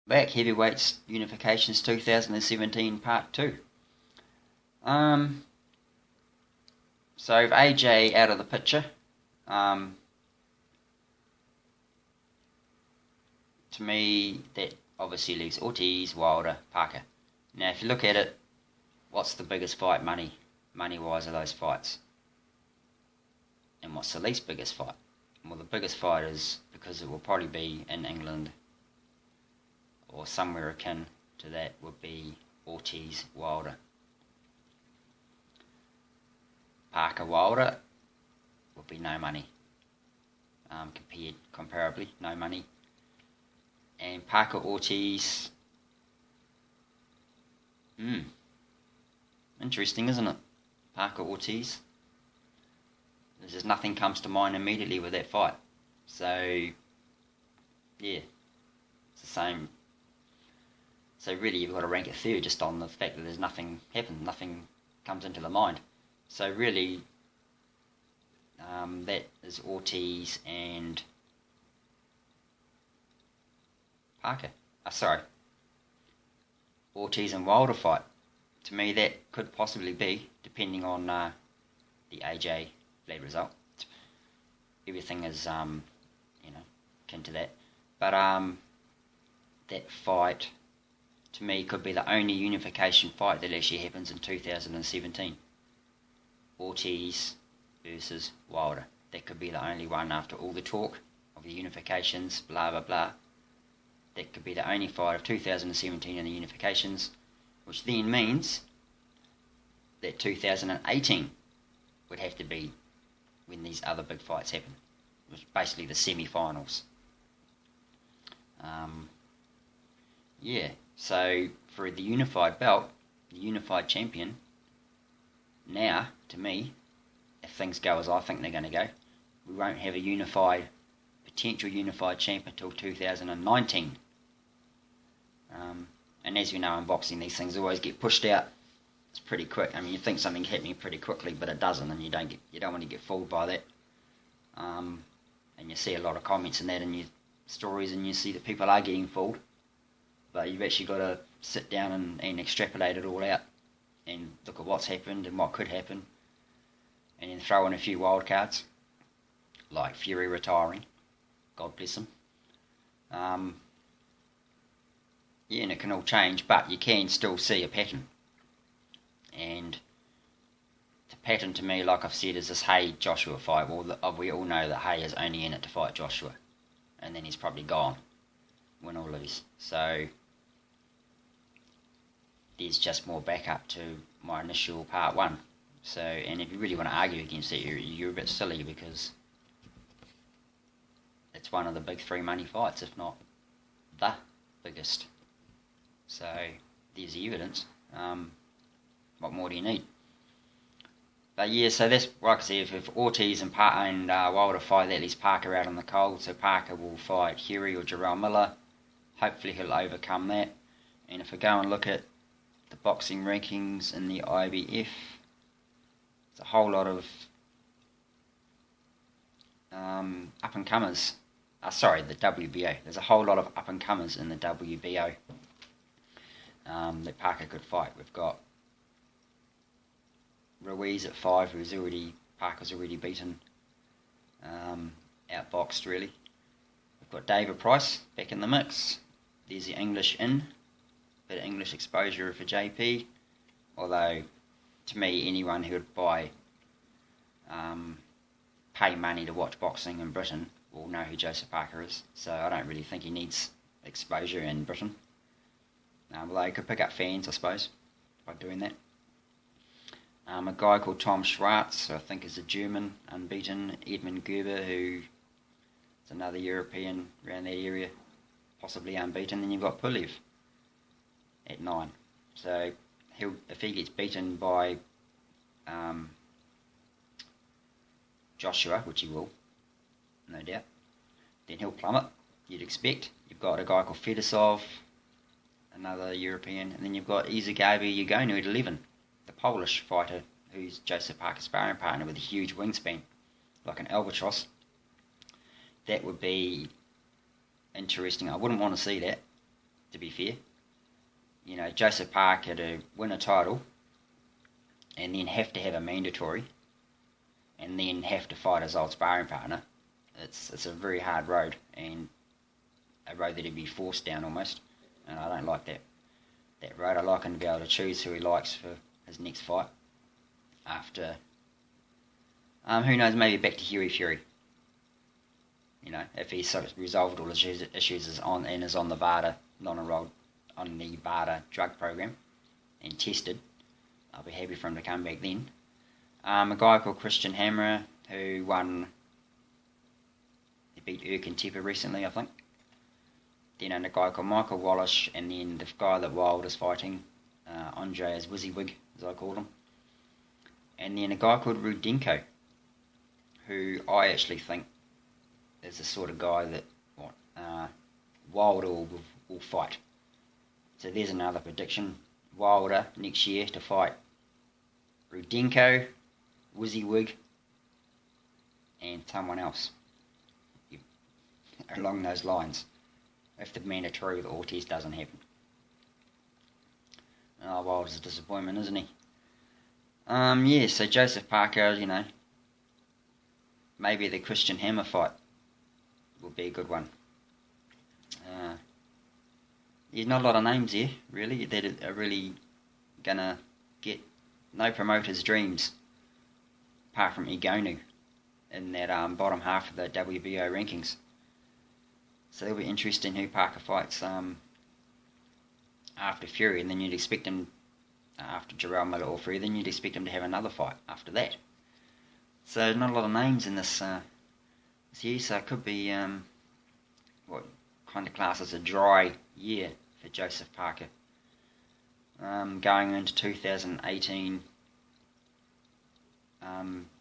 back, Heavyweights Unifications 2017 Part 2. So with AJ out of the picture, to me that obviously leaves Ortiz, Wilder, Parker. Now if you look at it, what's the biggest fight money-wise of those fights? And what's the least biggest fight? Well, the biggest fight is, because it will probably be in England or somewhere akin to that, would be Ortiz, Wilder. Parker, Wilder would be no money. Comparably, no money. And Parker, Ortiz, interesting, isn't it? Parker, Ortiz. There's just nothing comes to mind immediately with that fight. So, yeah, it's the same. So really you've got to rank it third just on the fact that there's nothing happens, nothing comes into the mind. So really, that is Ortiz and Parker. Ortiz and Wilder fight. To me, that could possibly be, depending on the AJ Vlad result. Everything is, akin to that. But that fight, to me, could be the only unification fight that actually happens in 2017. Ortiz versus Wilder. That could be the only one after all the talk of the unifications, blah blah blah. That could be the only fight of 2017 in the unifications, which then means that 2018 would have to be when these other big fights happen, which is basically the semi-finals. So for the unified belt, the unified champion, now, to me, if things go as I think they're going to go, we won't have a potential unified champ until 2019. And as you know, in boxing, these things always get pushed out. It's pretty quick. I mean, you think something's happening pretty quickly, but it doesn't, and you don't want to get fooled by that. And you see a lot of comments and that in your stories, and you see that people are getting fooled. But you've actually got to sit down and extrapolate it all out and look at what's happened and what could happen, and then throw in a few wild cards, like Fury retiring. God bless him. And it can all change, but you can still see a pattern. And the pattern to me, like I've said, is this Haye-Joshua fight. Well, we all know that Haye is only in it to fight Joshua, and then he's probably gone, win or lose. So there's just more backup to my initial part one. So, and if you really want to argue against it, you're a bit silly, because it's one of the big three money fights, if not the biggest. So there's the evidence. What more do you need? But yeah, so that's, like I said, if Ortiz and Wilder fight, that leaves Parker out on the cold. So Parker will fight Haye or Jarrell Miller. Hopefully he'll overcome that. And if we go and look at the boxing rankings in the IBF, there's a whole lot of up-and-comers. The WBO. There's a whole lot of up-and-comers in the WBO that Parker could fight. We've got Ruiz at 5, Parker's already beaten, outboxed really. We've got David Price back in the mix. There's the English in, bit of English exposure for JP, although to me anyone who would pay money to watch boxing in Britain will know who Joseph Parker is, so I don't really think he needs exposure in Britain. Although he could pick up fans, I suppose, by doing that. A guy called Tom Schwartz, who I think is a German, unbeaten. Edmund Gerber, who is another European around that area, possibly unbeaten. Then you've got Pulev at 9. So if he gets beaten by Joshua, which he will, no doubt, then he'll plummet, you'd expect. You've got a guy called Fedosov, another European, and then you've got Izagabi Ugonu at 11, the Polish fighter who's Joseph Parker's sparring partner with a huge wingspan, like an albatross. That would be interesting. I wouldn't want to see that, to be fair. You know, Joseph Parker to win a title and then have to have a mandatory and then have to fight his old sparring partner, it's a very hard road, and a road that he'd be forced down almost, and I don't like that road. I like him to be able to choose who he likes for his next fight after, who knows, maybe back to Huey Fury. You know, if he's sort of resolved all his issues is on the BARDA, non-enrolled on the BARDA drug program and tested, I'll be happy for him to come back then. A guy called Christian Hammer, who he beat Erkin recently, I think. Then a guy called Michael Wallace, and then the guy that Wilder's fighting, Andre Wizywig, as I call him. And then a guy called Rudenko, who I actually think is the sort of guy that Wilder will fight. So there's another prediction. Wilder next year to fight Rudenko, Wizywig, and someone else along those lines, if the mandatory with Ortiz doesn't happen. Oh, Wilder's a disappointment, isn't he? Yeah, so Joseph Parker, you know, maybe the Christian Hammer fight will be a good one. There's not a lot of names here, really, that are really gonna get no promoter's dreams, apart from Igonu, in that bottom half of the WBO rankings. So it'll be interesting who Parker fights after Fury, and then you'd expect him, after Jarrell Miller or Fury, then you'd expect him to have another fight after that. So not a lot of names in this year, so it could be what kind of class as a dry year for Joseph Parker. Going into 2018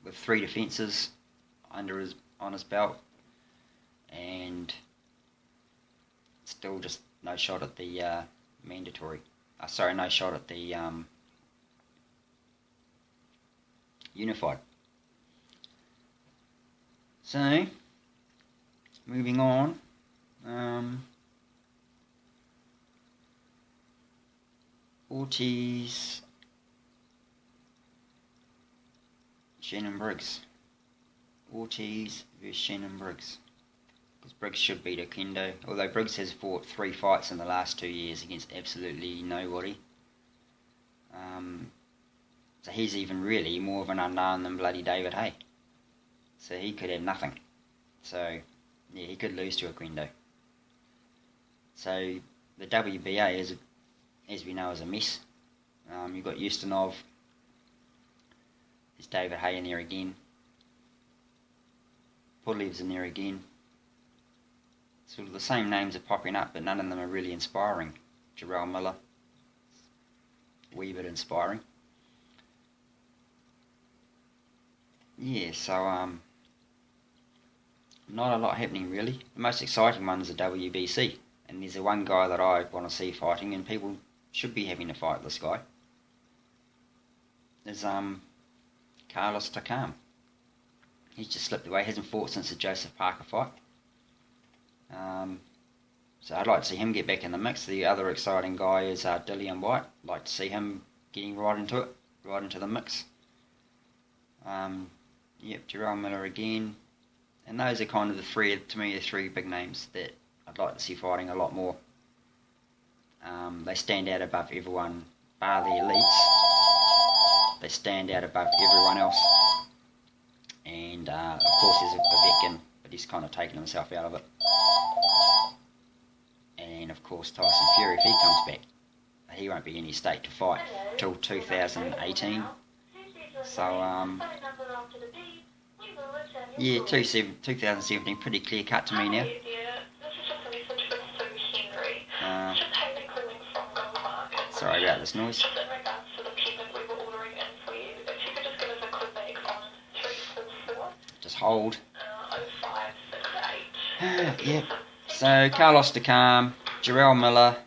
with 3 defences on his belt, and still just no shot at the mandatory. No shot at the unified. So, moving on. Ortiz, Shannon Briggs. Ortiz versus Shannon Briggs. Because Briggs should beat Oquendo, although Briggs has fought 3 fights in the last 2 years against absolutely nobody. So he's even really more of an unknown than bloody David Haye. So he could have nothing. So, yeah, he could lose to Oquendo. So, the WBA, as we know, is a mess. You've got Ustinov. There's David Haye in there again. Pudlev's in there again. Sort of the same names are popping up, but none of them are really inspiring. Jarrell Miller, wee bit inspiring. Yeah, so not a lot happening really. The most exciting one is the WBC, and there's the one guy that I want to see fighting, and people should be having to fight this guy. There's Carlos Takam. He's just slipped away. Hasn't fought since the Joseph Parker fight. So I'd like to see him get back in the mix. The other exciting guy is Dillian White. I'd like to see him getting right into it, right into the mix. Yep, Jarrell Miller again. And those are kind of the three big names that I'd like to see fighting a lot more. They stand out above everyone, bar the elites. They stand out above everyone else. And of course there's Povetkin, but he's kind of taken himself out of it. And of course Tyson Fury, if he comes back, he won't be in his state to fight till 2018. So yeah, 2017, pretty clear cut to me now. Sorry about this noise. Just hold. Yep. So Carlos Takam, Jarrell Miller,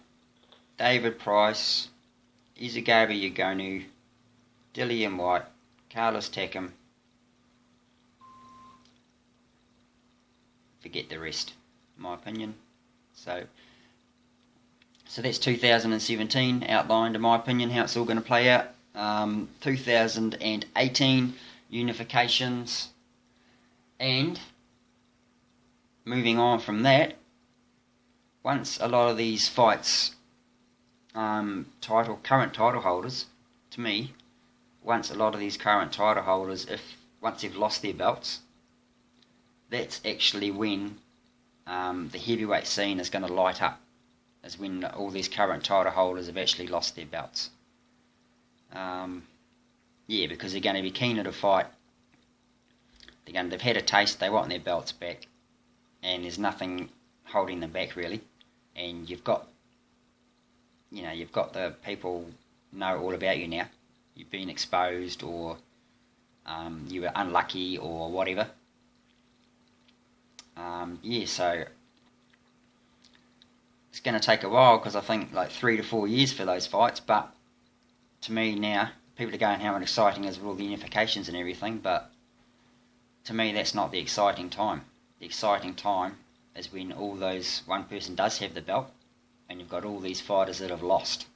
David Price, Izagabi Ugonu, Dillian White, Carlos Takam. Forget the rest, in my opinion. So So that's 2017 outlined, in my opinion, how it's all going to play out. 2018 unifications, and moving on from that, once a lot of these fights, current title holders, to me, once a lot of these current title holders, once they've lost their belts, that's actually when the heavyweight scene is going to light up, is when all these current title holders have actually lost their belts. Yeah, because they're going to be keener to fight. They've had a taste, they want their belts back, and there's nothing holding them back really. And you've got the people know all about you now. You've been exposed, or you were unlucky, or whatever. Yeah, so it's going to take a while, because I think like 3 to 4 years for those fights. But to me now, people are going, how exciting is with all the unifications and everything, but to me that's not the exciting time. The exciting time is when one person does have the belt, and you've got all these fighters that have lost.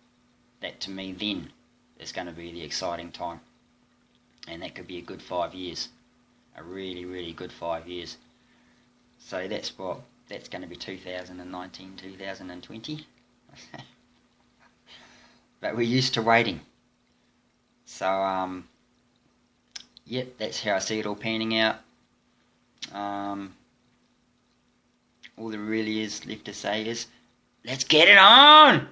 That to me then is going to be the exciting time. And that could be a good 5 years. A really, really good 5 years. So that's going to be 2019, 2020. But we're used to waiting. So, yep, that's how I see it all panning out. All there really is left to say is, let's get it on!